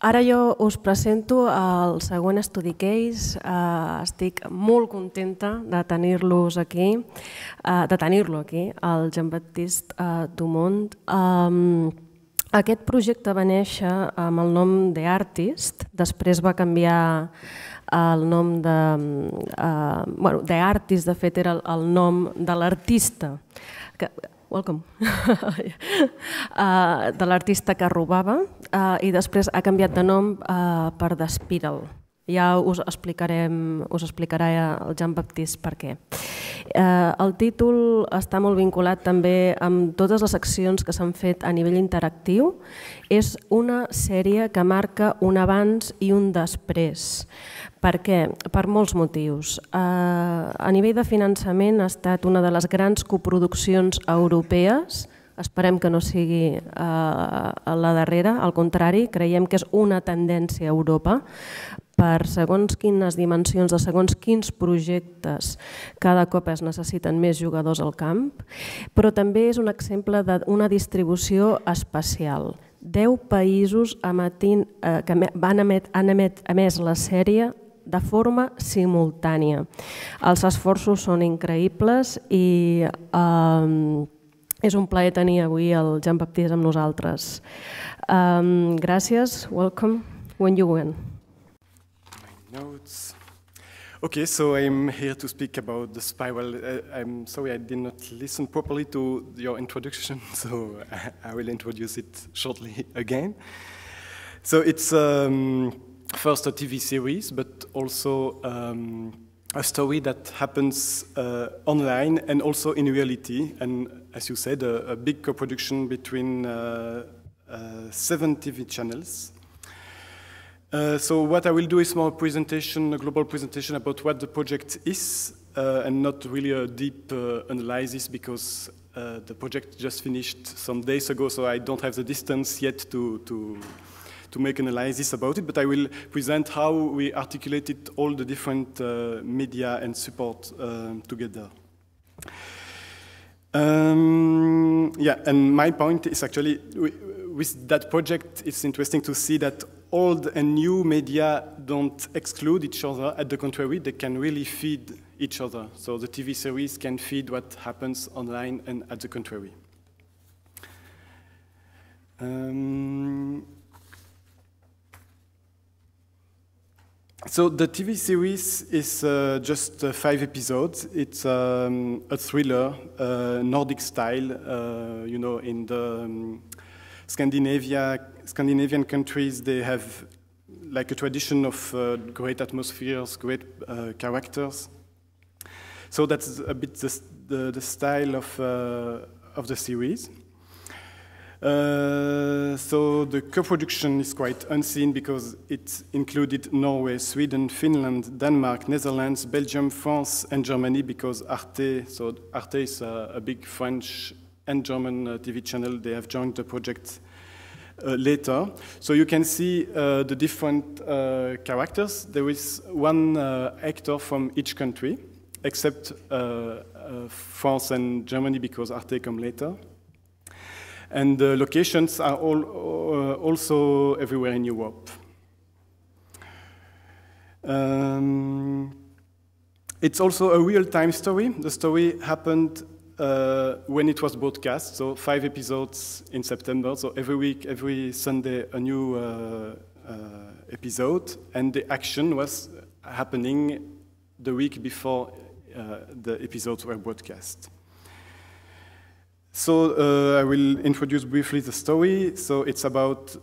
Ara jo us presento el següent estudi case. Estic molt contenta de tenir-los aquí, el Jean-Baptiste Dumont. Aquest projecte va néixer amb el nom d'Artist, després va canviar el nom d'Artist, de fet era el nom de l'artista. Welcome. De l'artista que robava i després ha canviat de nom per The Spiral. Ja us explicarà el Jean-Baptiste per què. El títol està molt vinculat també amb totes les accions que s'han fet a nivell interactiu. És una sèrie que marca un abans i un després. Per què? Per molts motius. A nivell de finançament ha estat una de les grans coproduccions europees. Esperem que no sigui la darrera, al contrari, creiem que és una tendència a Europa per segons quines dimensions de segons quins projectes cada cop es necessiten més jugadors al camp, però també és un exemple d'una distribució especial. 10 països han emès la sèrie de forma simultània. Els esforços són increïbles i és un plaer tenir avui el Jean-Baptiste amb nosaltres. Gràcies, welcome, when you win. Notes. Okay, so I'm here to speak about the spiral. I'm sorry I did not listen properly to your introduction, so I will introduce it shortly again. So it's first a TV series, but also a story that happens online and also in reality. And as you said, a big co-production between 7 TV channels. So what I will do is more a presentation, a global presentation about what the project is, and not really a deep analysis because the project just finished some days ago, so I don't have the distance yet to make an analysis about it, but I will present how we articulated all the different media and support together. Yeah, and my point is actually, with that project, it's interesting to see that old and new media don't exclude each other. At the contrary, they can really feed each other. So the TV series can feed what happens online and at the contrary. So the TV series is just 5 episodes. It's a thriller, Nordic style. You know, in the Scandinavian countries, they have like a tradition of great atmospheres, great characters. So that's a bit the style of the series. So the co-production is quite unseen because it included Norway, Sweden, Finland, Denmark, Netherlands, Belgium, France, and Germany because Arte is a big French and German TV channel. They have joined the project later. So you can see the different characters. There is one actor from each country, except France and Germany because Arte come later. And the locations are also everywhere in Europe. It's also a real-time story. The story happened when it was broadcast, so 5 episodes in September. So every week, every Sunday, a new episode. And the action was happening the week before the episodes were broadcast. So I will introduce briefly the story. So it's about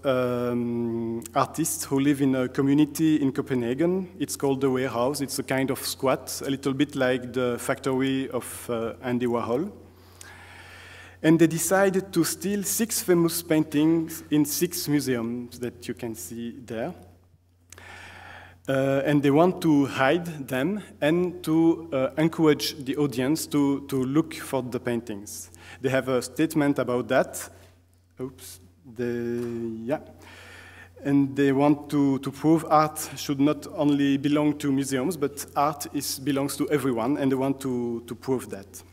artists who live in a community in Copenhagen. It's called the Warehouse. It's a kind of squat, a little bit like the factory of Andy Warhol. And they decided to steal 6 famous paintings in 6 museums that you can see there. And they want to hide them and to encourage the audience to look for the paintings. They have a statement about that. Oops. Yeah. And they want to prove art should not only belong to museums, but art belongs to everyone, and they want to prove that.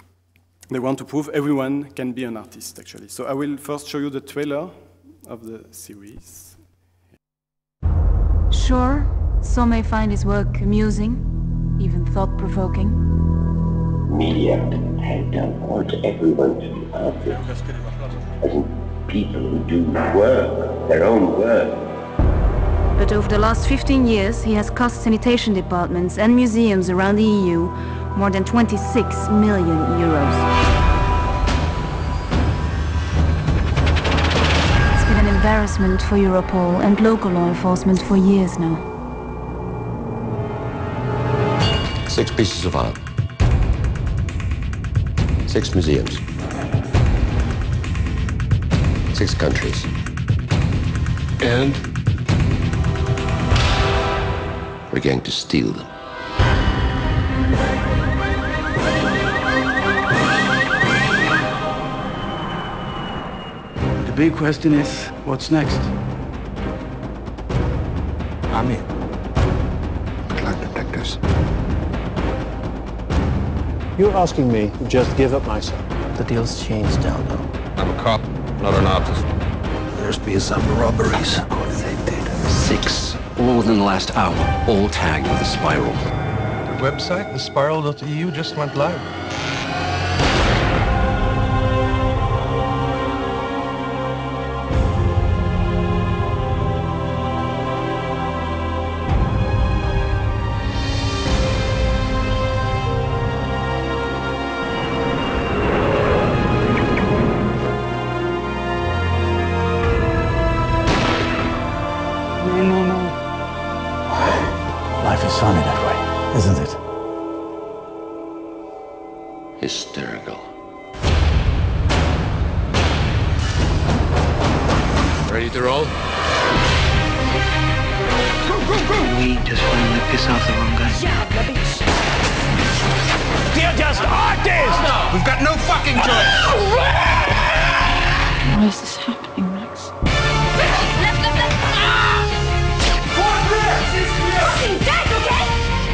They want to prove everyone can be an artist, actually. So I will first show you the trailer of the series. Sure, some may find his work amusing, even thought-provoking. Media have done want everyone to be artists, as in people who do work, their own work. But over the last 15 years, he has cost sanitation departments and museums around the EU more than 26 million euros. It's been an embarrassment for Europol and local law enforcement for years now. 6 pieces of art. 6 museums. 6 countries. And we're going to steal them. The big question is, what's next? I'm in. Good luck, detectives. You're asking me to just give up my son. The deal's changed now, though. I'm a cop, not an artist. There's been some robberies. 6, all within the last hour, all tagged with a spiral. The website, the spiral.eu, just went live. Life is funny that way, isn't it? Hysterical. Ready to roll? We just finally piss off the wrong guy. They're just artists! No. We've got no fucking choice! Why is this happening, Max?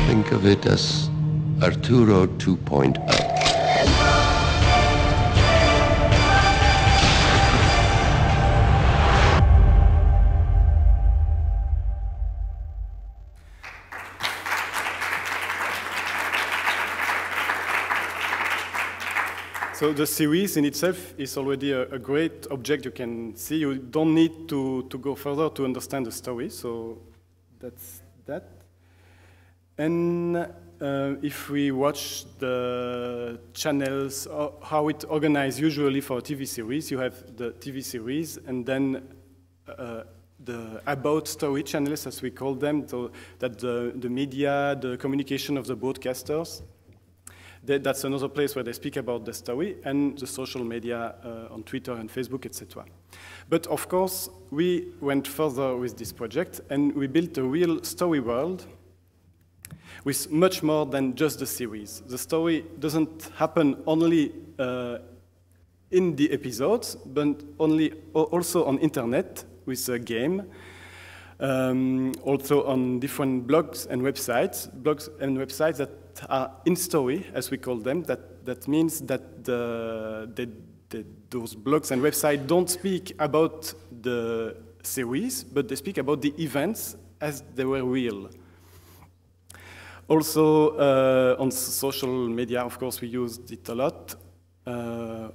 Think of it as Arturo 2.0. So the series in itself is already a great object you can see. You don't need to go further to understand the story, so that's that. And if we watch the channels, how it organized usually for a TV series, you have the TV series and then the about story channels, as we call them, so that the media, the communication of the broadcasters, that's another place where they speak about the story, and the social media on Twitter and Facebook, etc. But of course, we went further with this project, and we built a real story world with much more than just the series. The story doesn't happen only in the episodes, but also on internet with a game, also on different blogs and websites that are in story, as we call them. That means that those blogs and websites don't speak about the series, but they speak about the events as they were real. Also, on social media, of course, we used it a lot.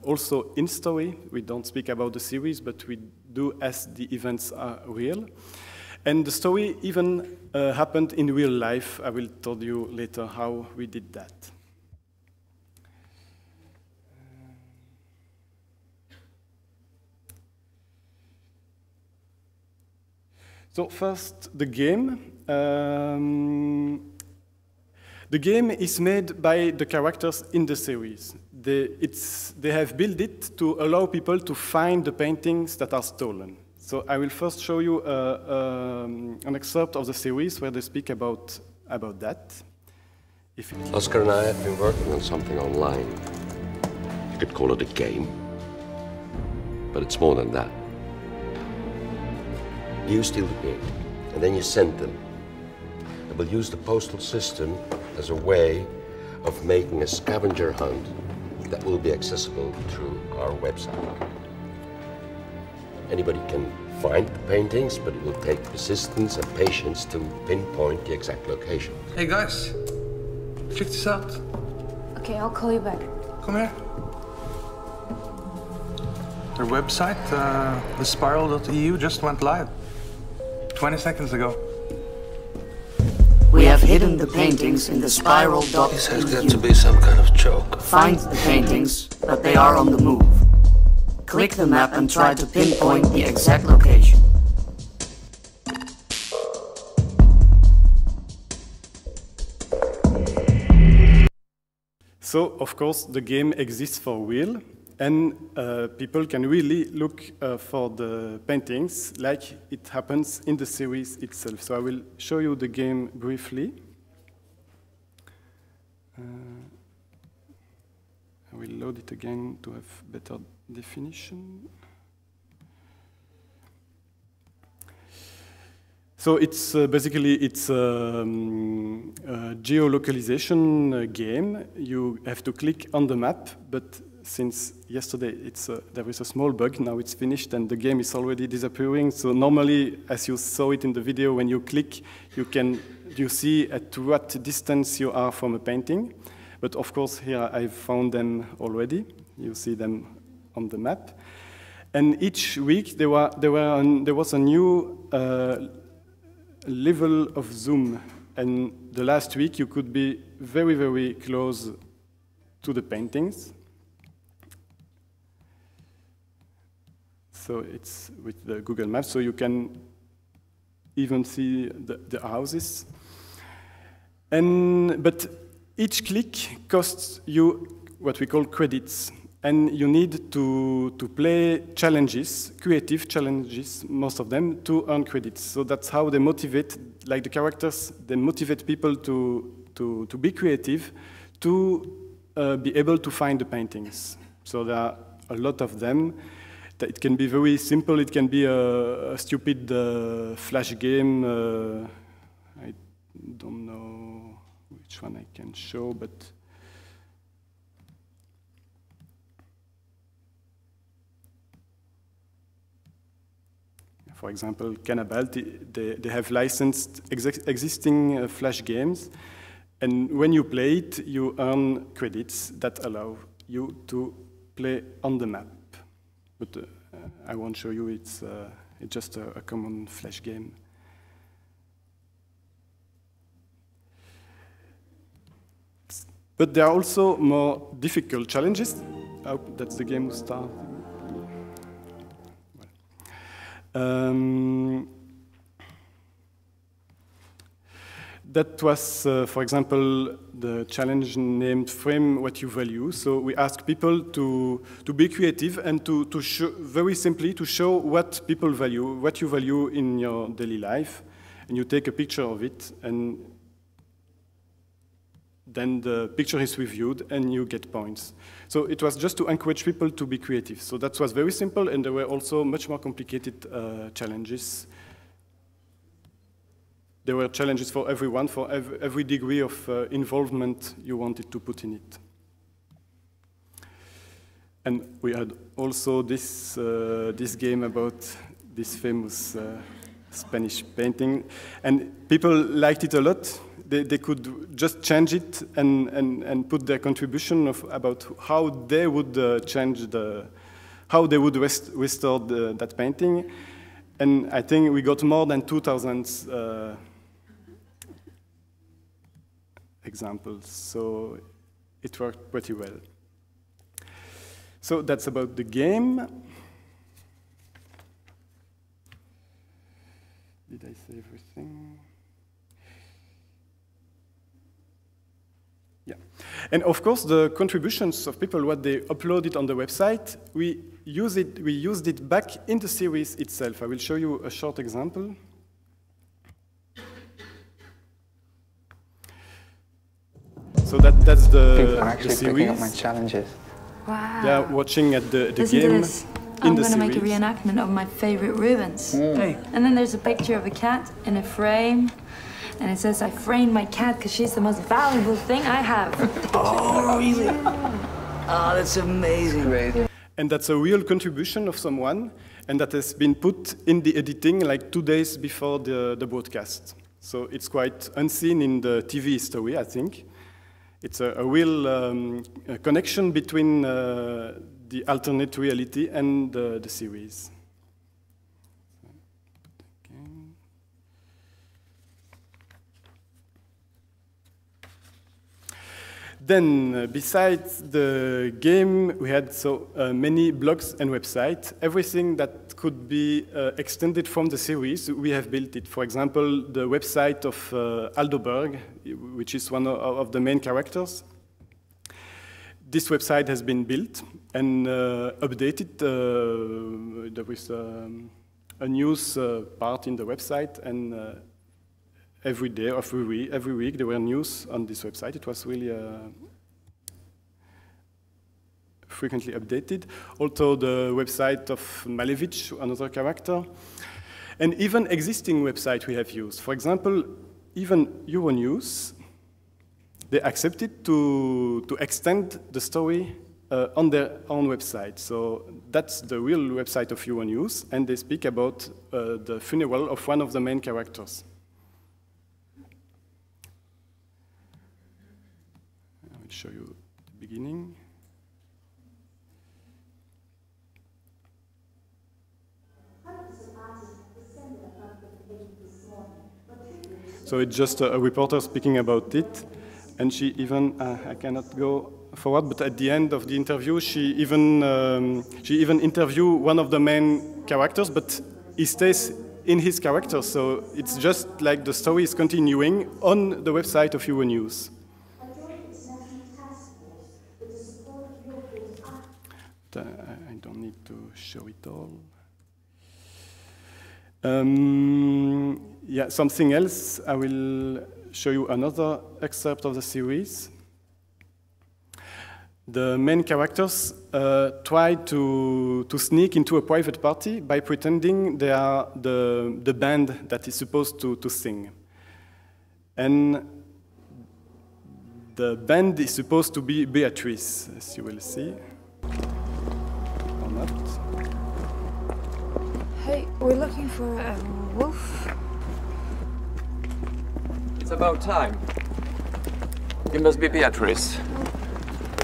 Also in story, we don't speak about the series, but we do as the events are real. And the story even happened in real life. I will tell you later how we did that. So first, the game. The game is made by the characters in the series. They have built it to allow people to find the paintings that are stolen. So I will first show you an excerpt of the series where they speak about that. Oscar and I have been working on something online. You could call it a game, but it's more than that. You steal the painting, and then you send them. And we'll use the postal system as a way of making a scavenger hunt that will be accessible through our website. Anybody can find the paintings, but it will take persistence and patience to pinpoint the exact location. Hey guys, check this out. Okay, I'll call you back. Come here. Their website, thespiral.eu, just went live 20 seconds ago. We have hidden the paintings in the spiral.eu. This has got to be some kind of joke. Find the paintings, but they are on the move. Click the map and try to pinpoint the exact location. So, of course, the game exists for real, and people can really look for the paintings like it happens in the series itself. So I will show you the game briefly. I will load it again to have better definition. So it's basically a geolocalization game. You have to click on the map, but since yesterday there is a small bug, now it's finished and the game is already disappearing. So normally, as you saw it in the video, when you click, you see at what distance you are from a painting. But of course, here I've found them already. You see them on the map. And each week there was a new level of zoom. And the last week you could be very, very close to the paintings. So it's with the Google Maps, so you can even see the houses. But each click costs you what we call credits. And you need to play challenges, creative challenges, most of them, to earn credits. So that's how they motivate, like the characters, they motivate people to be creative, to be able to find the paintings. So there are a lot of them. It can be very simple. It can be a stupid flash game. I don't know which one I can show, but for example, Cannibal, they have licensed existing flash games, and when you play it, you earn credits that allow you to play on the map. But I won't show you, it's just a common flash game. But there are also more difficult challenges. Oh, that's the game we start. That was, for example, the challenge named Frame What You Value. So we ask people to be creative and to show, very simply, to show what people value, what you value in your daily life. And you take a picture of it, and then the picture is reviewed, and you get points. So it was just to encourage people to be creative. So that was very simple, and there were also much more complicated challenges. There were challenges for everyone, for every degree of involvement you wanted to put in it. And we had also this game about this famous Spanish painting, and people liked it a lot. They could just change it and put their contribution about how they would how they would restore that painting. And I think we got more than 2,000 examples, so it worked pretty well. So that's about the game. Did I say everything? Yeah. And of course, the contributions of people, what they uploaded on the website, we used it back in the series itself. I will show you a short example. So that's People are actually the series. picking up my challenges. Wow. They are watching at the Listen game to this. in the I'm going to series. make a reenactment of my favorite Rubens. Hey. And then there's a picture of a cat in a frame. And it says, I framed my cat because she's the most valuable thing I have. Oh, really? Oh, that's amazing. Great. And that's a real contribution of someone. and that has been put in the editing like 2 days before the broadcast. So it's quite unseen in the TV story, I think. It's a real connection between the alternate reality and the series. Then, besides the game, we had so many blogs and websites. Everything that could be extended from the series, we have built it. For example, the website of Aldoberg, which is one of the main characters. This website has been built and updated. There was a news part in the website, and every day, every week, there were news on this website. It was really frequently updated. Also, the website of Malevich, another character, and even existing websites we have used. For example, even Euronews, they accepted to extend the story on their own website. So that's the real website of Euronews, and they speak about the funeral of one of the main characters. I'll show you the beginning. So it's just a reporter speaking about it, and she even, I cannot go forward, but at the end of the interview, she even interviewed one of the main characters, but he stays in his character, so it's just like the story is continuing on the website of Euronews. I don't need to show it all. Yeah, something else. I will show you another excerpt of the series. The main characters try to sneak into a private party by pretending they are the band that is supposed to sing. And the band is supposed to be Beatrice, as you will see. Or not. Hey, we're looking for a wolf. It's about time. You must be Beatrice.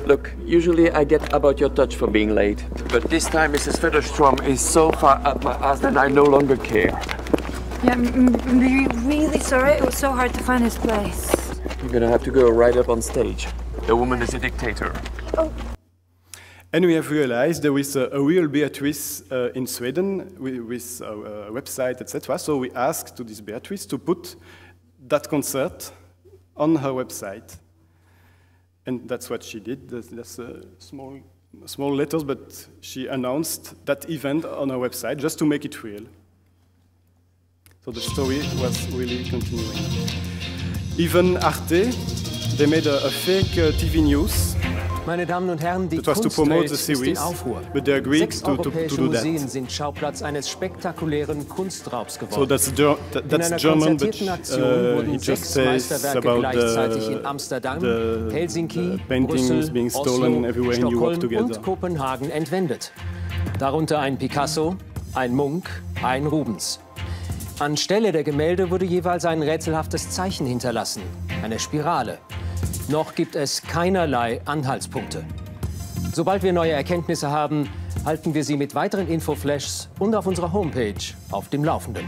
Look, usually I get about your touch for being late, but this time Mrs. Federstrom is so far up my ass that I no longer care. Yeah, I'm really sorry. It was so hard to find this place. You're gonna have to go right up on stage. The woman is a dictator. Oh. And we have realized there is a real Beatrice in Sweden with a website, etc. So we asked to this Beatrice to put that concert on her website. And that's what she did. That's small letters, but she announced that event on her website just to make it real. So the story was really continuing. Even Arte, they made a fake TV news. Meine Damen und Herren, die Kunstwelt ist in Aufruhr. But they agreed 6 to europäische do that. Museen sind Schauplatz eines spektakulären Kunstraubs geworden. So that's German, but he just says about in Amsterdam, the Helsinki, paintings Brüssel, being stolen Oslo, everywhere in Europe Stockholm together. und Kopenhagen entwendet. Darunter ein Picasso, ein Munch, ein Rubens. Anstelle der Gemälde wurde jeweils ein rätselhaftes Zeichen hinterlassen, eine Spirale. Noch gibt es keinerlei Anhaltspunkte. Sobald wir neue Erkenntnisse haben, halten wir Sie mit weiteren Infoflashs und auf unserer Homepage auf dem Laufenden.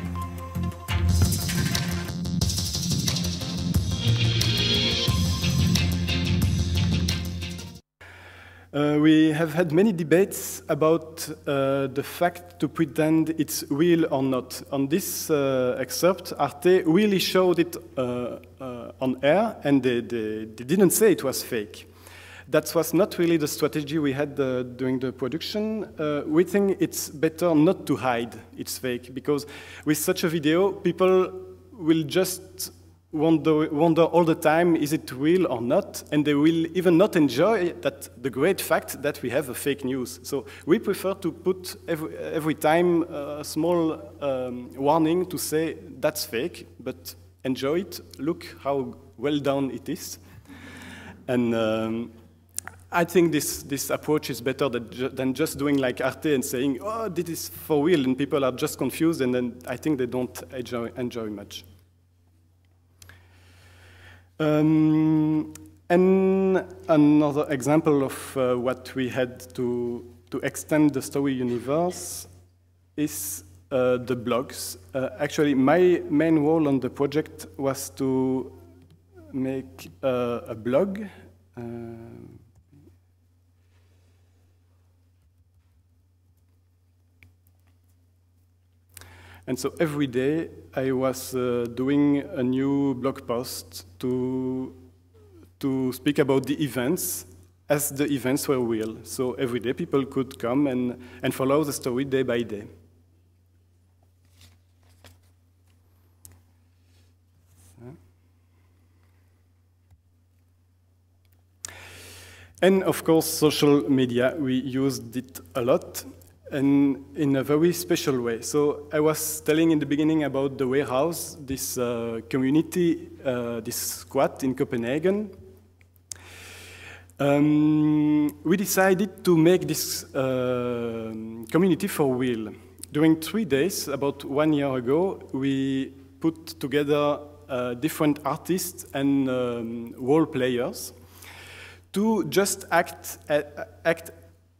We have had many debates about the fact to pretend it's real or not. On this excerpt, Arte really showed it on air, and they didn't say it was fake. That was not really the strategy we had during the production. We think it's better not to hide it's fake, because with such a video, people will just wonder all the time, is it real or not? And they will even not enjoy the great fact that we have a fake news. So we prefer to put every time a small warning to say that's fake, but enjoy it, look how well done it is. And I think this approach is better than just doing like Arte and saying, oh, this is for real, and people are just confused, and then I think they don't enjoy much. And another example of what we had to extend the story universe is the blogs. Actually, my main role on the project was to make a blog. And so every day I was doing a new blog post to speak about the events as the events were real. So every day people could come and follow the story day by day. And of course, social media, we used it a lot, and in a very special way. So I was telling in the beginning about the warehouse, this community, this squat in Copenhagen. We decided to make this community for real. During 3 days, about 1 year ago, we put together different artists and role players to just act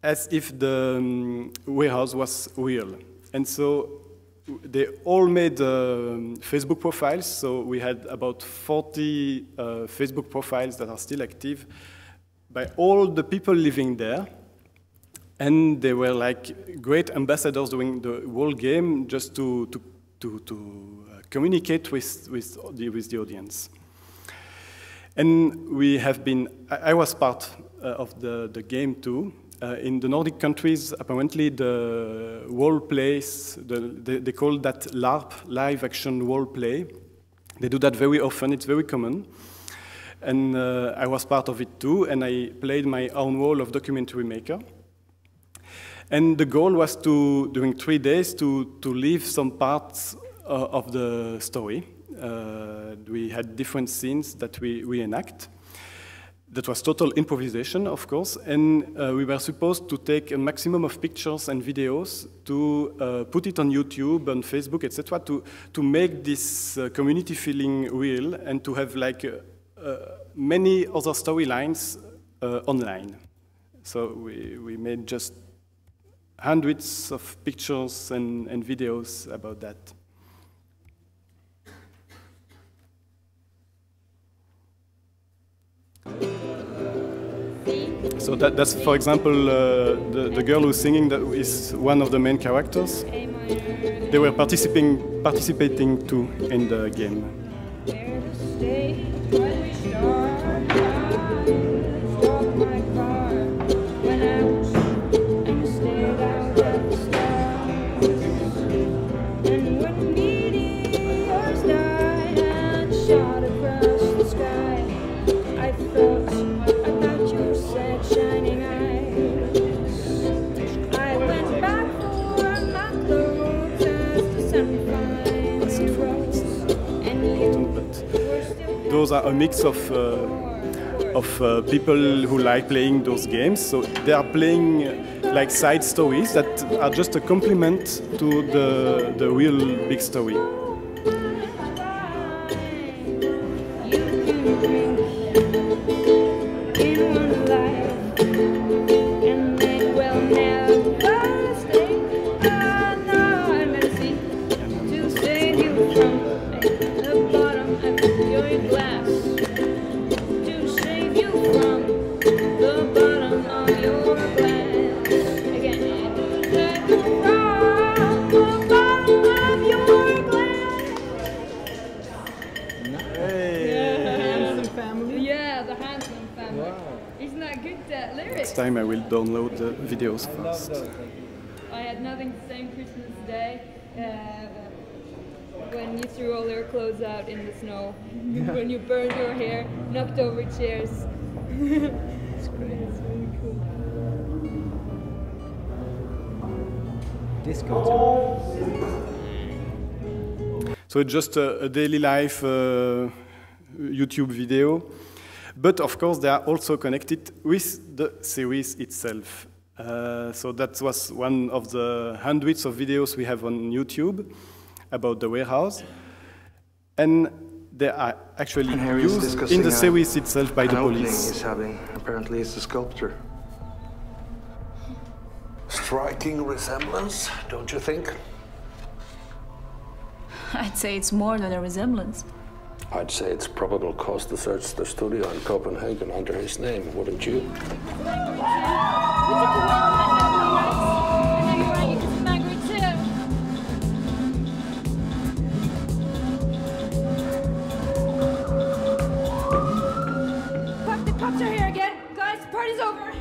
as if the warehouse was real. And so they all made Facebook profiles, so we had about 40 Facebook profiles that are still active by all the people living there. And they were like great ambassadors doing the whole game just to communicate with the audience. And we have been, I was part of the game too. In the Nordic countries, apparently the role plays, they call that LARP, live action role play. They do that very often, it's very common. And I was part of it too, and I played my own role of documentary maker. And the goal was to, during 3 days, to leave some parts of the story. We had different scenes that we reenact. That was total improvisation, of course, and we were supposed to take a maximum of pictures and videos to put it on YouTube, on Facebook, etc., to make this community feeling real and to have like many other storylines online. So we made just hundreds of pictures and videos about that. So that's, for example, the girl who's singing that is one of the main characters. They were participating too in the game. Those are a mix of people who like playing those games. So they are playing like side stories that are just a complement to the real big story. Next time I will download the videos first. I had nothing to say on Christmas Day when you threw all your clothes out in the snow, when you burned your hair, knocked over chairs. It's great, it's really cool. Disco time. So it's just a daily life YouTube video. But of course, they are also connected with the series itself. So that was one of the hundreds of videos we have on YouTube about the warehouse. And they are actually used in the series itself by the police. He's having. Apparently it's a sculpture. Striking resemblance, don't you think? I'd say it's more than a resemblance. I'd say it's probable cause to search the studio in Copenhagen under his name, wouldn't you? The cops are here again. Guys, the party's over.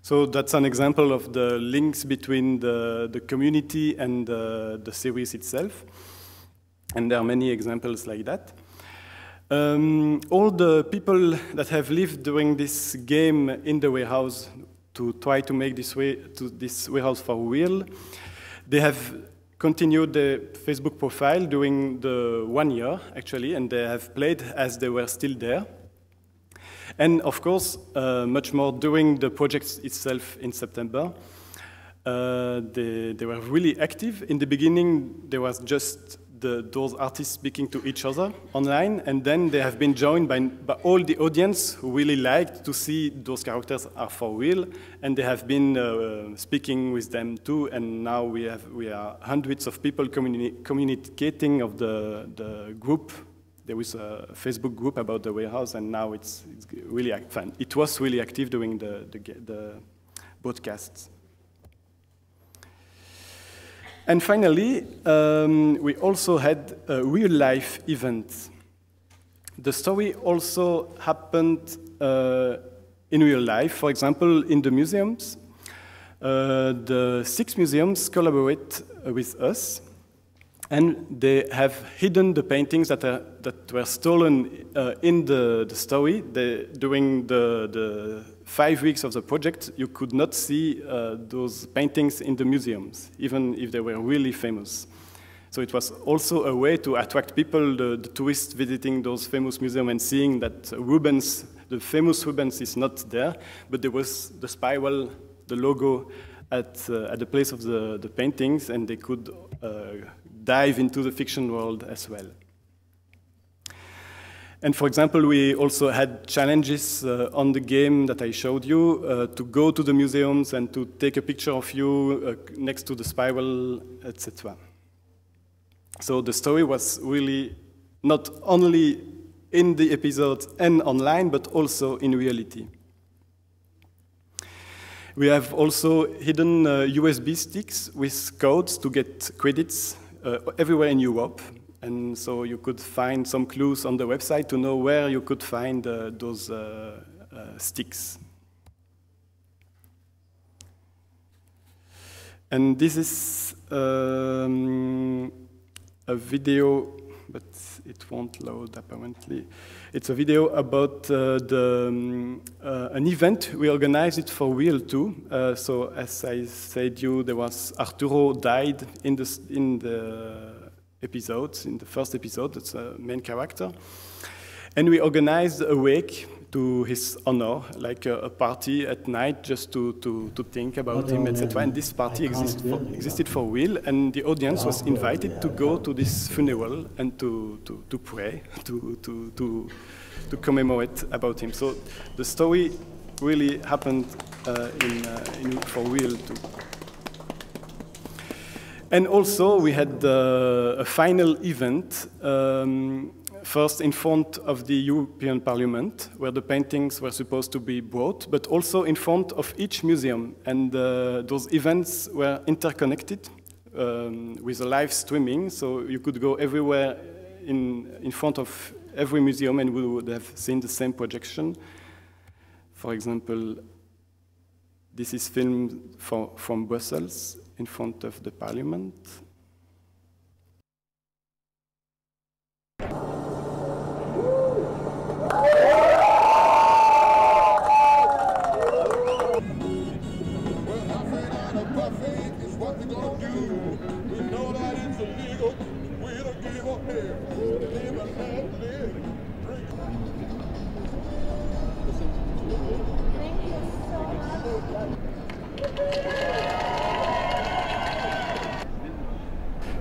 So that's an example of the links between the community and the series itself. And there are many examples like that. All the people that have lived during this game in the warehouse to try to make this warehouse for real, they have continued the Facebook profile during the 1 year, actually, and they have played as they were still there. And of course, much more during the project itself in September. They were really active. In the beginning, there was just those artists speaking to each other online, and then they have been joined by all the audience who really liked to see those characters are for real, and they have been speaking with them too, and now we are hundreds of people communicating of the group. There was a Facebook group about the warehouse, and now it's really fun. It was really active during the broadcasts. And finally, we also had a real-life event. The story also happened in real life. For example, in the museums, the 6 museums collaborate with us, and they have hidden the paintings that were stolen in the story. During the 5 weeks of the project, you could not see those paintings in the museums, even if they were really famous. So it was also a way to attract people, the tourists visiting those famous museums and seeing that Rubens, the famous Rubens, is not there, but there was the spiral, the logo at the place of the paintings, and they could dive into the fiction world as well. And for example, we also had challenges on the game that I showed you to go to the museums and to take a picture of you next to the spiral, etc. So the story was really not only in the episodes and online, but also in reality. We have also hidden USB sticks with codes to get credits everywhere in Europe. And so you could find some clues on the website to know where you could find those sticks. And this is a video, but it won't load apparently. It's a video about an event. We organized it for real too. So as I said there was Arturo died in the episodes, in the first episode. That's a main character. And we organized a wake to his honor, like a party at night just to think about him, etc. And this party existed for real, and the audience was invited to go to this funeral and to pray, to commemorate about him. So the story really happened for real too. And also we had a final event, first in front of the European Parliament, where the paintings were supposed to be brought, but also in front of each museum. And those events were interconnected with a live streaming, so you could go everywhere in front of every museum and we would have seen the same projection. For example, this is filmed from Brussels, in front of the Parliament.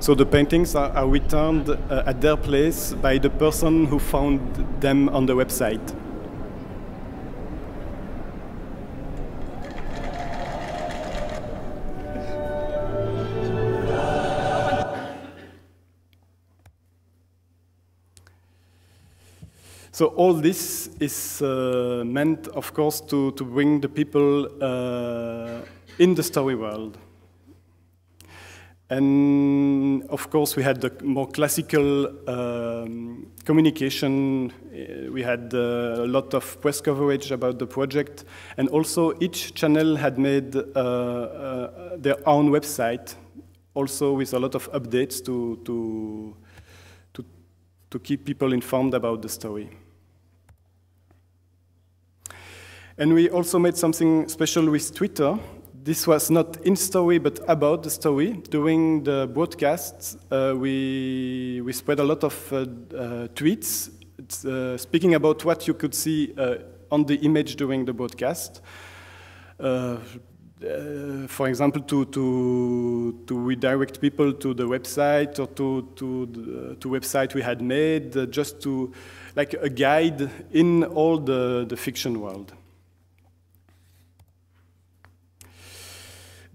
So the paintings are returned at their place by the person who found them on the website. So all this is meant, of course, to bring the people in the story world. And of course, we had the more classical communication. We had a lot of press coverage about the project. And also, each channel had made their own website, also with a lot of updates to keep people informed about the story. And we also made something special with Twitter. This was not in story, but about the story. During the broadcasts, we spread a lot of tweets speaking about what you could see on the image during the broadcast. For example, to redirect people to the website or to website we had made, just to like a guide in all the fiction world.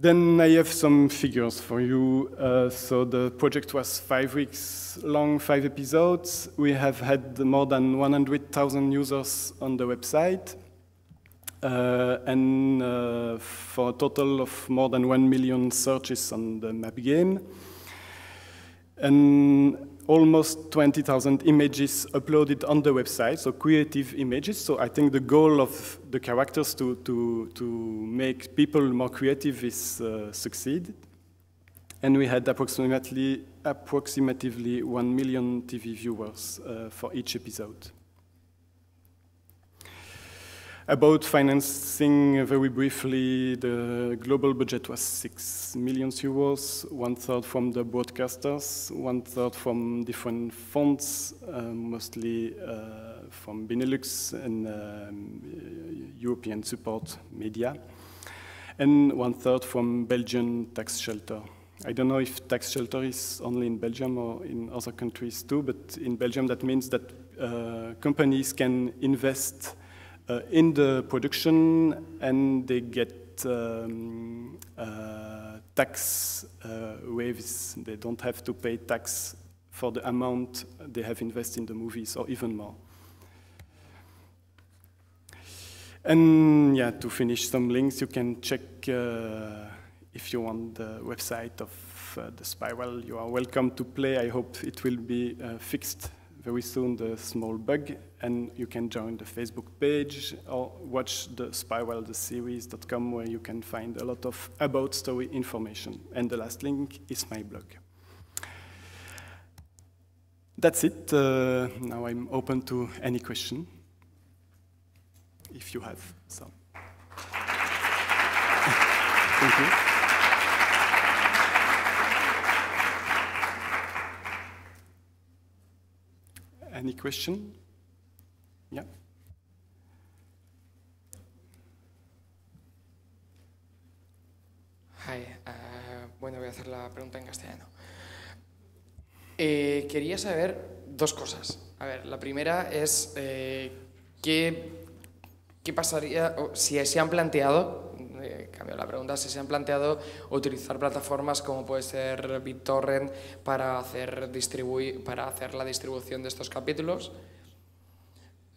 Then I have some figures for you. So the project was 5 weeks long, 5 episodes. We have had more than 100,000 users on the website. And for a total of more than 1 million searches on the map game. And almost 20,000 images uploaded on the website, so creative images. So I think the goal of the characters to make people more creative is succeeded. And we had approximately 1 million TV viewers for each episode. About financing, very briefly, the global budget was 6 million euros, 1/3 from the broadcasters, 1/3 from different funds, mostly from Benelux and European support media, and 1/3 from Belgian tax shelter. I don't know if tax shelter is only in Belgium or in other countries too, but in Belgium that means that companies can invest in the production, and they get tax waivers. They don't have to pay tax for the amount they have invested in the movies, or even more. And yeah, to finish, some links. You can check if you want the website of the Spiral. You are welcome to play. I hope it will be fixed very soon, the small bug, and you can join the Facebook page or watch the Spiral, the series.com, where you can find a lot of about story information. And the last link is my blog. That's it. Now I'm open to any question, if you have some. Thank you. Any question? Yeah. Hi. Bueno, voy a hacer la pregunta en castellano. Quería saber dos cosas. A ver, la primera es ¿qué pasaría si se han planteado, cambio la pregunta, si se han planteado utilizar plataformas como puede ser BitTorrent para hacer la distribución de estos capítulos?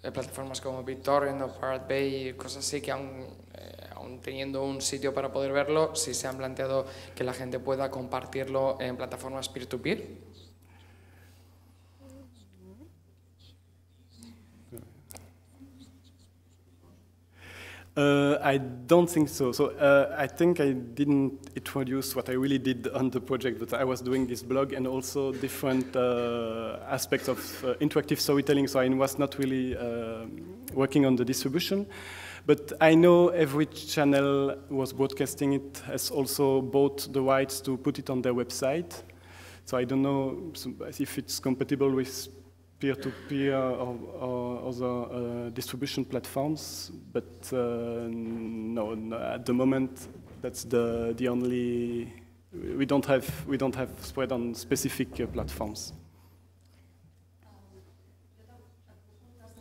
Plataformas como BitTorrent o Pirate Bay y cosas así que aún teniendo un sitio para poder verlo, si se han planteado que la gente pueda compartirlo en plataformas peer-to-peer. I don't think so. So I think I didn't introduce what I really did on the project, but I was doing this blog and also different aspects of interactive storytelling, so I was not really working on the distribution. But I know every channel was broadcasting it has also bought the rights to put it on their website. So I don't know if it's compatible with peer-to-peer or other distribution platforms, but no, at the moment that's the only we don't have spread on specific platforms.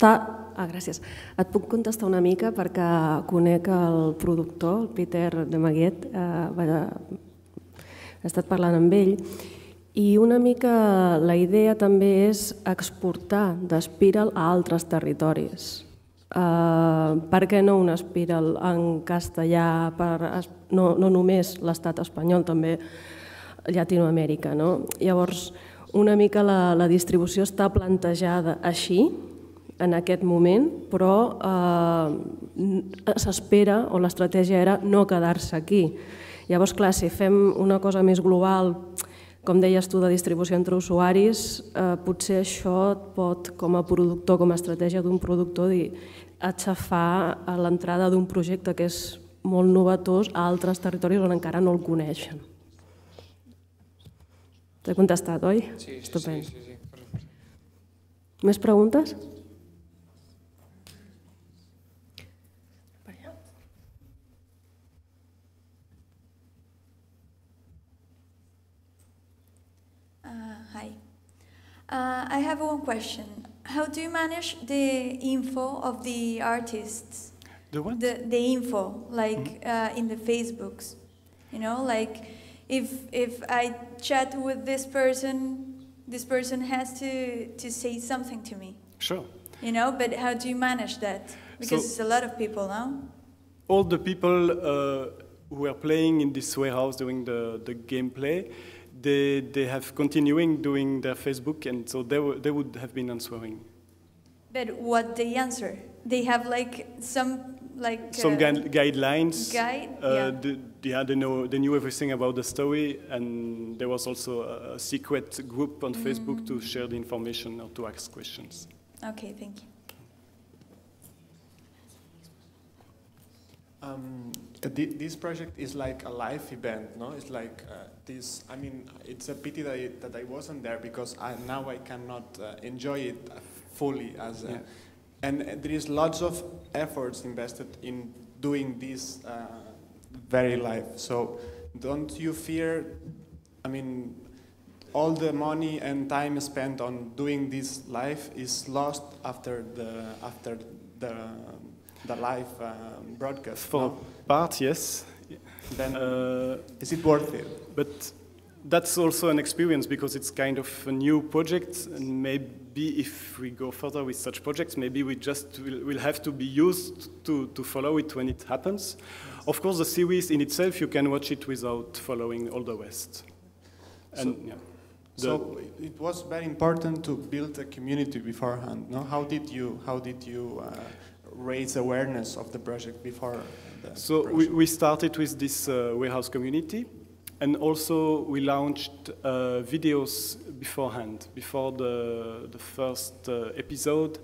Gràcies. Et puc contestar una mica perquè conec el productor, el Peter de Maguet, he estat parlant amb ell, i una mica la idea també és exportar d'Spiral a altres territoris. Per què no una Spiral en castellà, no només l'estat espanyol, també Llatinoamèrica. Llavors, una mica la distribució està plantejada així, en aquest moment, però s'espera, o l'estratègia era no quedar-se aquí. Llavors, clar, si fem una cosa més global, com deies tu, de distribució entre usuaris, potser això et pot, com a productor, com a estratègia d'un productor, dir aixafar l'entrada d'un projecte que és molt novetós a altres territoris on encara no el coneixen. T'he contestat, oi? Sí. Estupend. Més preguntes? Hi. I have one question. How do you manage the info of the artists? The what? The info, like in the Facebooks. You know, like if I chat with this person has to say something to me. Sure. You know, but how do you manage that? Because it's a lot of people now. All the people who are playing in this warehouse doing the gameplay, they have continuing doing their Facebook, and so they would have been answering. But what they answer? They have some guidelines. Guide? They knew everything about the story, and there was also a secret group on Facebook to share the information or to ask questions. Okay, thank you. This project is like a live event, no? It's like this. I mean, it's a pity that I wasn't there because now I cannot enjoy it fully as. And there is lots of efforts invested in doing this very live. So, don't you fear? I mean, all the money and time spent on doing this live is lost after the live broadcast. For part, yes. Then is it worth it? But that's also an experience because it's kind of a new project, and maybe if we go further with such projects, maybe we just will have to be used to follow it when it happens. Of course, the series in itself, you can watch it without following all the rest. And, so it was very important to build a community beforehand. No? How did you raise awareness of the project before? So we started with this warehouse community, and also we launched videos beforehand. Before the first episode,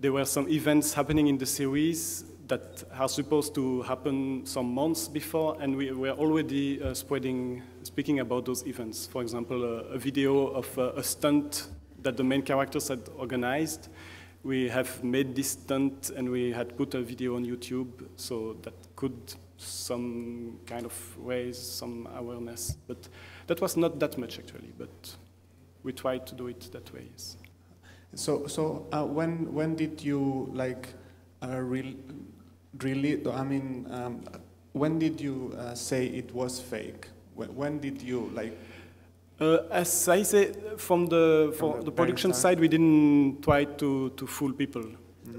there were some events happening in the series that are supposed to happen some months before, and we were already speaking about those events. For example, a video of a stunt that the main characters had organized. We have made this stunt, and we had put a video on YouTube, so that could some kind of raise some awareness. But that was not that much actually, but we tried to do it that way. Yes. So when did you when did you say it was fake? When did you as I say, from the production side, we didn't try to fool people.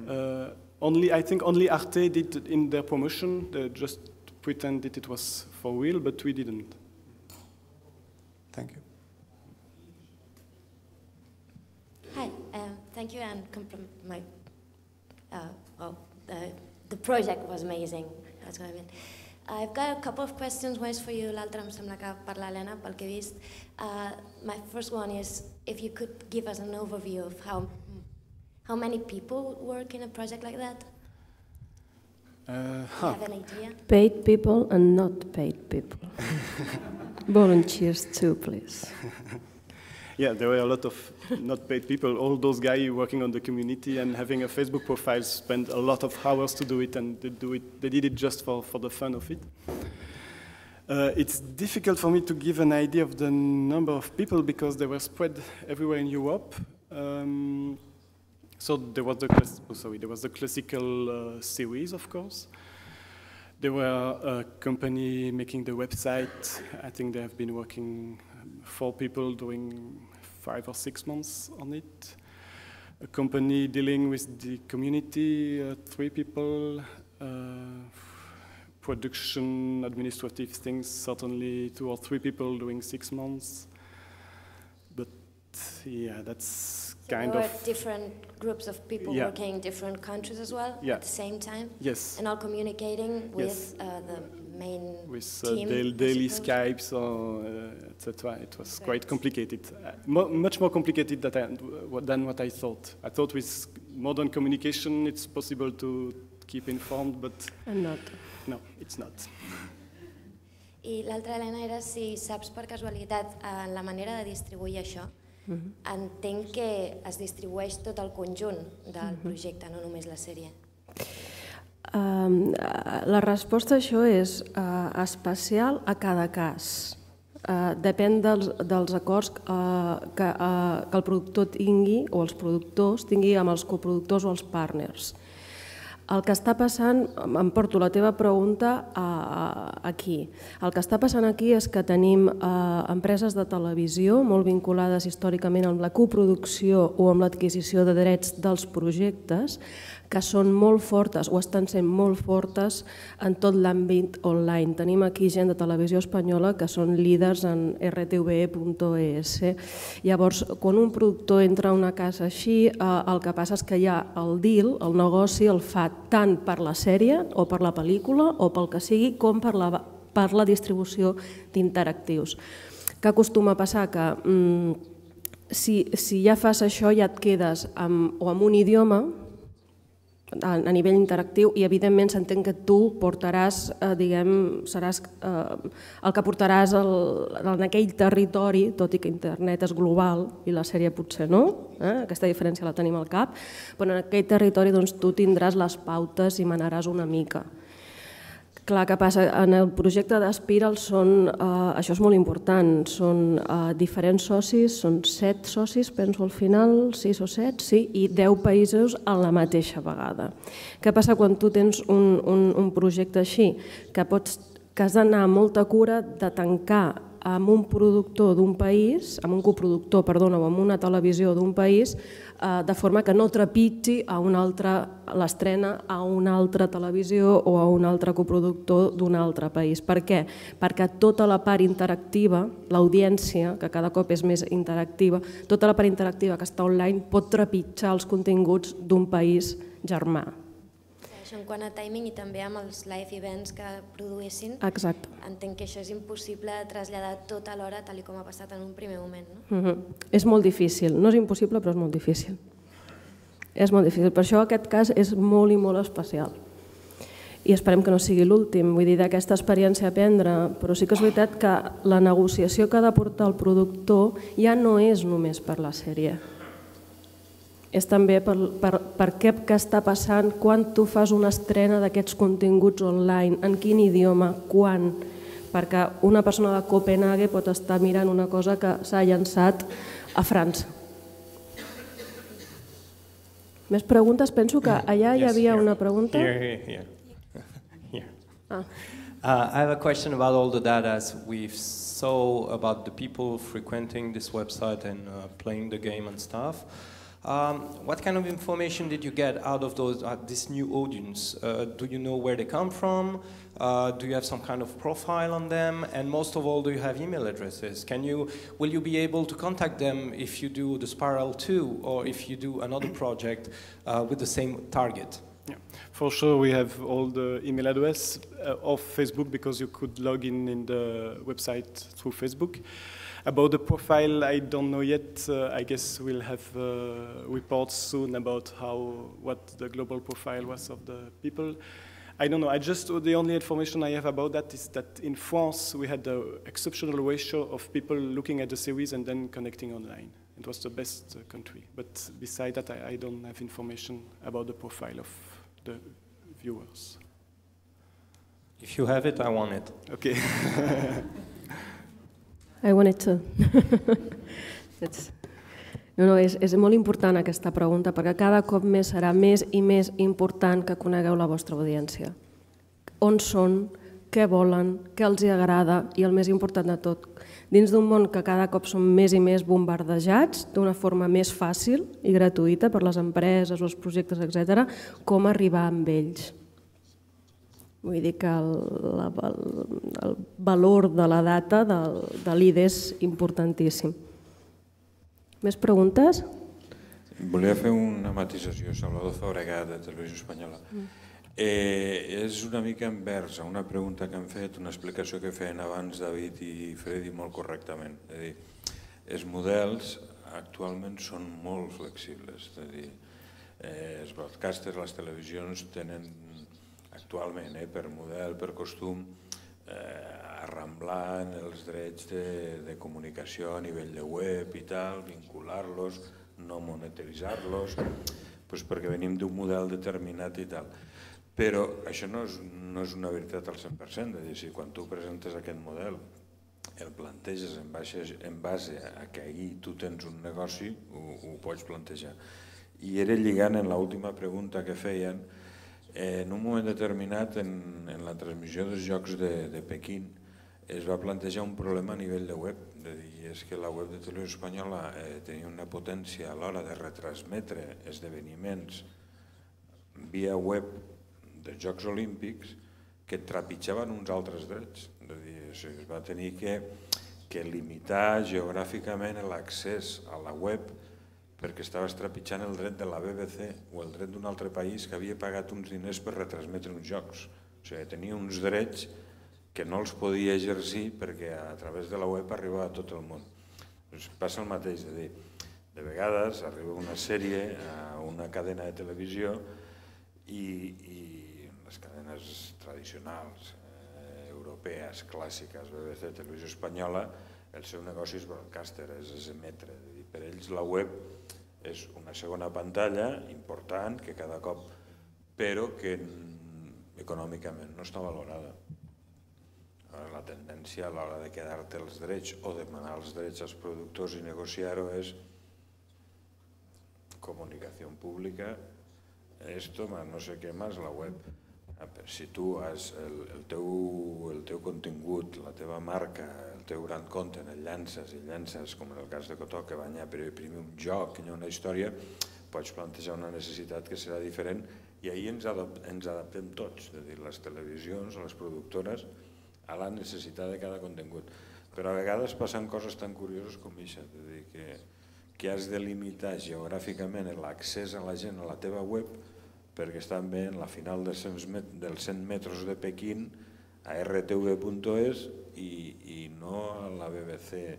I think only Arte did in their promotion. They just pretended it was for real, but we didn't. Thank you. Hi, thank you, and the project was amazing. That's what I mean. I've got a couple of questions. One is for you, l'altra em sembla que per l'Helena, pel que he vist. My first one is if you could give us an overview of how many people work in a project like that? Do you have an idea? Paid people and not paid people. Volunteers too, please. Yeah, there were a lot of not paid people. All those guys working on the community and having a Facebook profile spent a lot of hours to do it, and they did it just for the fun of it. It's difficult for me to give an idea of the number of people because they were spread everywhere in Europe. So there was the classical series, of course. There were a company making the website. I think they have been working 4 people doing 5 or 6 months on it. A company dealing with the community, 3 people. Production, administrative things, certainly 2 or 3 people doing 6 months. But yeah, that's kind there of... were different groups of people working in different countries as well at the same time? Yes. And all communicating with the main team? With daily Skypes, etc. It was quite complicated. Much more complicated than what I thought. I thought with modern communication it's possible to keep informed, but... And not. No, it's not. I l'altra, Helena, era si saps per casualitat la manera de distribuir això. Entenc que es distribueix tot el conjunt del projecte, no només la sèrie. La resposta a això és especial a cada cas. Depèn dels acords que el productor tingui, o els productors tingui amb els coproductors o els partners. El que està passant, em porto la teva pregunta aquí. El que està passant aquí és que tenim empreses de televisió molt vinculades històricament amb la coproducció o amb l'adquisició de drets dels projectes que són molt fortes o estan sent molt fortes en tot l'àmbit online. Tenim aquí gent de televisió espanyola que són líders en rtve.es. Llavors, quan un productor entra a una casa així, el que passa és que hi ha el deal, el negoci, el fa tant per la sèrie o per la pel·lícula o pel que sigui, com per la distribució d'interactius. Què acostuma a passar? Que si ja fas això ja et quedes o amb un idioma a nivell interactiu i evidentment s'entén que tu portaràs, seràs el que portaràs en aquell territori, tot i que internet és global i la sèrie potser no, aquesta diferència la tenim al cap, però en aquell territori tu tindràs les pautes i manaràs una mica. Clar, què passa? En el projecte d'Espiral això és molt important, són diferents socis, són 7 socis, penso al final, 6 o 7, sí, i 10 països a la mateixa vegada. Què passa quan tu tens un projecte així? Que has d'anar amb molta cura de tancar amb un productor d'un país, amb un coproductor, perdona, o amb una televisió d'un país, de forma que no trepitgi l'estrena a una altra televisió o a un altre coproductor d'un altre país. Per què? Perquè tota la part interactiva, l'audiència, que cada cop és més interactiva, tota la part interactiva que està online pot trepitjar els continguts d'un país germà. Això en quant a timing i també amb els live events que produïssin, entenc que això és impossible traslladar tot alhora tal com ha passat en un primer moment. És molt difícil, no és impossible però és molt difícil. És molt difícil, per això aquest cas és molt i molt especial. I esperem que no sigui l'últim, vull dir, d'aquesta experiència aprendre, però sí que és veritat que la negociació que ha de portar el productor ja no és només per la sèrie. És també per què està passant, quan tu fas una estrena d'aquests continguts online, en quin idioma, quan, perquè una persona de Copenhague pot estar mirant una cosa que s'ha llançat a França. Més preguntes? Penso que allà hi havia una pregunta. Here. I have a question about all the data we saw about the people frequenting this website and playing the game and stuff. What kind of information did you get out of this new audience? Do you know where they come from? Do you have some kind of profile on them? And most of all, do you have email addresses? Will you be able to contact them if you do the Spiral 2 or if you do another project with the same target? Yeah, for sure we have all the email address of Facebook because you could log in the website through Facebook. About the profile, I don't know yet. I guess we'll have reports soon about what the global profile was of the people. I don't know. The only information I have about that is that in France we had an exceptional ratio of people looking at the series and then connecting online. It was the best country. But beside that, I don't have information about the profile of the viewers. If you have it, I want it. Okay. I want it too. No, és molt important aquesta pregunta, perquè cada cop més serà més i més important que conegueu la vostra audiència. On són, què volen, què els agrada i el més important de tot, dins d'un món que cada cop són més i més bombardejats d'una forma més fàcil i gratuïta per les empreses, els projectes, etc., com arribar amb ells. Vull dir que el valor de la data de l'ID és importantíssim. Més preguntes? Volia fer una matisació, Salvador Fabregat, de Televisió Espanyola. És una mica envers a una pregunta que han fet, una explicació que feien abans David i Freddy molt correctament. És a dir, els models actualment són molt flexibles. És a dir, els broadcasters, les televisions tenen actualment, per model, per costum, arramblar els drets de comunicació a nivell de web i tal, vincular-los, no monetitzar-los, perquè venim d'un model determinat i tal. Però això no és una veritat al 100%, és a dir, si quan tu presentes aquest model el planteges en base a que ahir tu tens un negoci, ho pots plantejar. I era lligant en l'última pregunta que feien, en un moment determinat, en la transmissió dels Jocs de Pequín, es va plantejar un problema a nivell de web. És que la web de Televisió Espanyola tenia una potència a l'hora de retransmetre esdeveniments via web dels Jocs Olímpics que trepitjaven uns altres drets. Es va tenir que limitar geogràficament l'accés a la web perquè estaves trepitjant el dret de la BBC o el dret d'un altre país que havia pagat uns diners per retransmetre uns jocs. O sigui, tenia uns drets que no els podia exercir perquè a través de la web arribava a tot el món. Passa el mateix, de dir, de vegades arriba una sèrie a una cadena de televisió i les cadenes tradicionals, europees, clàssiques, BBC, Televisió Espanyola, el seu negoci és broadcaster, és emetre. Per ells la web és una segona pantalla important que cada cop, però que econòmicament no està valorada. La tendència a l'hora de quedar-te els drets o demanar els drets als productors i negociar-ho és comunicació pública, esto más no sé què més, la web. Si tu has el teu contingut, la teva marca, el teu gran content, el llances, com en el cas de Cotó, que va anar a imprimir un joc, que hi ha una història, pots plantejar una necessitat que serà diferent i ahir ens adaptem tots, és a dir, les televisions, les productores, a la necessitat de cada contingut. Però a vegades passen coses tan curioses com això, és a dir, que has de limitar geogràficament l'accés a la gent a la teva web perquè estan bé en la final dels 100 metres de Pequín a rtv.es i no a la BBC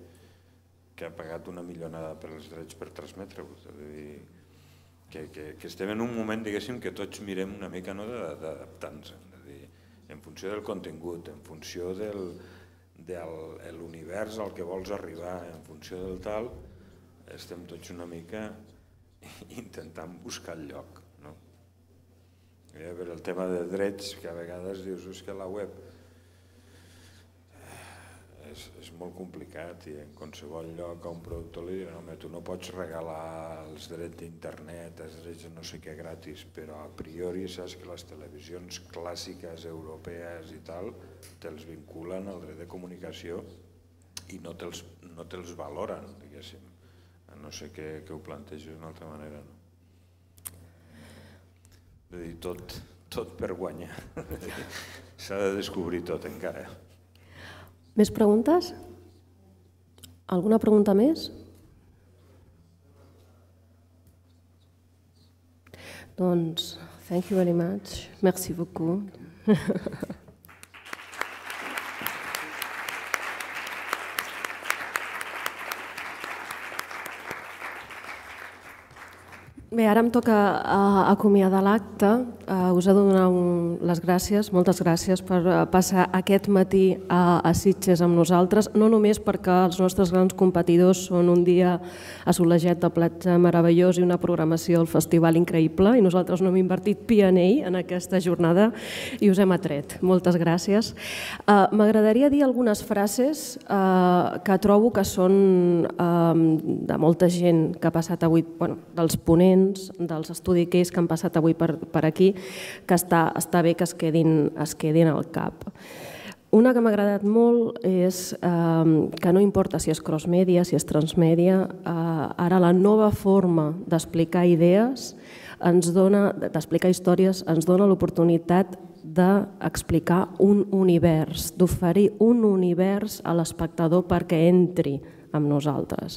que ha pagat una milionada per els drets per transmetre-vos. És a dir, que estem en un moment, diguéssim, que tots mirem una mica d'adaptar-nos, en funció del contingut, en funció de l'univers al que vols arribar, en funció del tal, estem tots una mica intentant buscar el lloc. Per el tema de drets, que a vegades dius que la web és molt complicat i en qualsevol lloc a un productor li diuen home, tu no pots regalar els drets d'internet, els drets de no sé què gratis, però a priori saps que les televisions clàssiques europees i tal te'ls vinculen al dret de comunicació i no te'ls valoren, diguéssim. No sé què ho plantejo d'una altra manera, no? És a dir, tot per guanyar. S'ha de descobrir tot encara. Més preguntes? Alguna pregunta més? Doncs, thank you very much. Merci beaucoup. Bé, ara em toca acomiadar l'acte. Us he de donar les gràcies, moltes gràcies per passar aquest matí a Sitges amb nosaltres, no només perquè els nostres grans competidors són un dia assolejat de platja meravellós i una programació al festival increïble, i nosaltres no hem invertit pianell en aquesta jornada i us hem atret. Moltes gràcies. M'agradaria dir algunes frases que trobo que són de molta gent que ha passat avui, dels ponents, dels estudis que han passat avui per aquí, que està bé que es quedin al cap. Una que m'ha agradat molt és que no importa si és crossmèdia, si és transmèdia, ara la nova forma d'explicar idees, d'explicar històries, ens dona l'oportunitat d'explicar un univers, d'oferir un univers a l'espectador perquè entri amb nosaltres.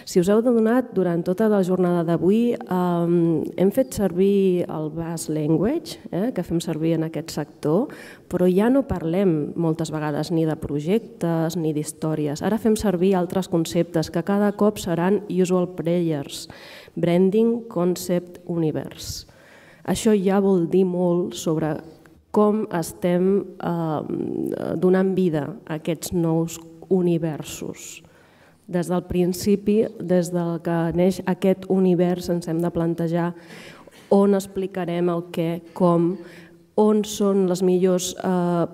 Si us heu adonat, durant tota la jornada d'avui hem fet servir el Vies language, que fem servir en aquest sector, però ja no parlem moltes vegades ni de projectes ni d'històries. Ara fem servir altres conceptes que cada cop seran usual players, branding, concept, universe. Això ja vol dir molt sobre com estem donant vida a aquests nous universos. Des del principi, des del que neix aquest univers, ens hem de plantejar on explicarem el què, com, on són les millors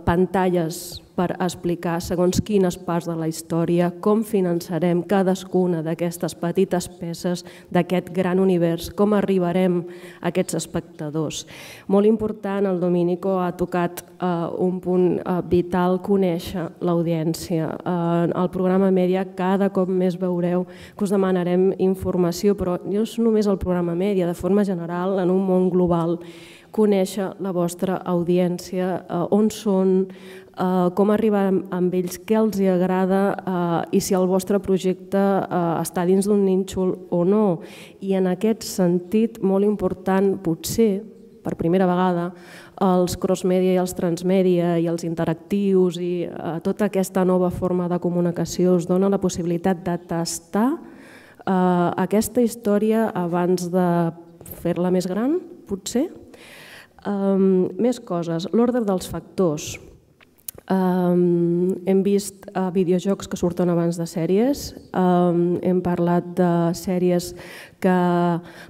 pantalles per explicar segons quines parts de la història, com finançarem cadascuna d'aquestes petites peces d'aquest gran univers, com arribarem a aquests espectadors. Molt important, el Dominico ha tocat un punt vital, conèixer l'audiència. Al programa Mèdia cada cop més veureu que us demanarem informació, però no és només el programa Mèdia, de forma general, en un món global, conèixer la vostra audiència, on són, com arribar amb ells, què els agrada i si el vostre projecte està dins d'un nínxol o no. I en aquest sentit, molt important, potser, per primera vegada, els crossmèdia i els transmèdia i els interactius i tota aquesta nova forma de comunicació us dona la possibilitat de tastar aquesta història abans de fer-la més gran, potser. Més coses, l'ordre dels factors. Hem vist videojocs que surten abans de sèries, hem parlat de sèries que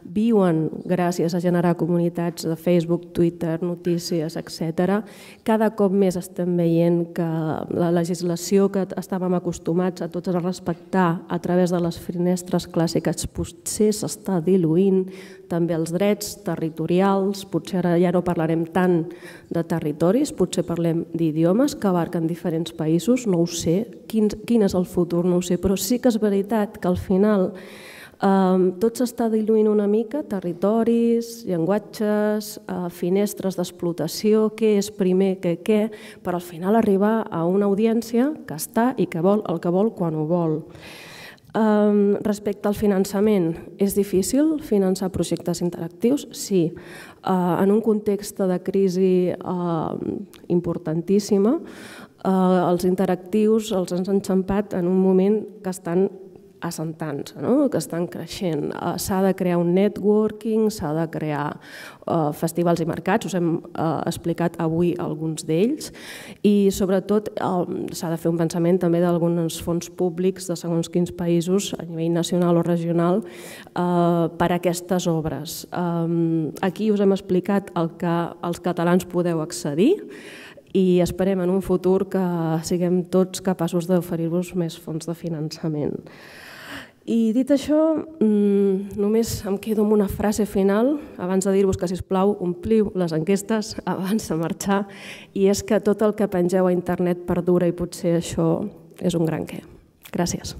viuen gràcies a generar comunitats de Facebook, Twitter, notícies, etc. Cada cop més estem veient que la legislació que estàvem acostumats a tots a respectar a través de les finestres clàssiques potser s'està diluint, també els drets territorials, potser ara ja no parlarem tant de territoris, potser parlem d'idiomes que abarquen diferents països, no ho sé, quin és el futur, no ho sé, però sí que és veritat que al final tot s'està diluint una mica, territoris, llenguatges, finestres d'explotació, què és primer que què, per al final arribar a una audiència que està i que vol el que vol quan ho vol. Respecte al finançament, és difícil finançar projectes interactius? Sí. En un context de crisi importantíssima, els interactius els han enxampat en un moment que estan assentant-se, que estan creixent. S'ha de crear un networking, s'ha de crear festivals i mercats, us hem explicat avui alguns d'ells, i sobretot s'ha de fer un pensament també d'alguns fons públics de segons quins països, a nivell nacional o regional, per a aquestes obres. Aquí us hem explicat el que els catalans podeu accedir, i esperem en un futur que siguem tots capaços d'oferir-vos més fons de finançament. I dit això, només em quedo amb una frase final abans de dir-vos que, sisplau, ompliu les enquestes abans de marxar, i és que tot el que pengeu a internet perdura i potser això és un gran què. Gràcies.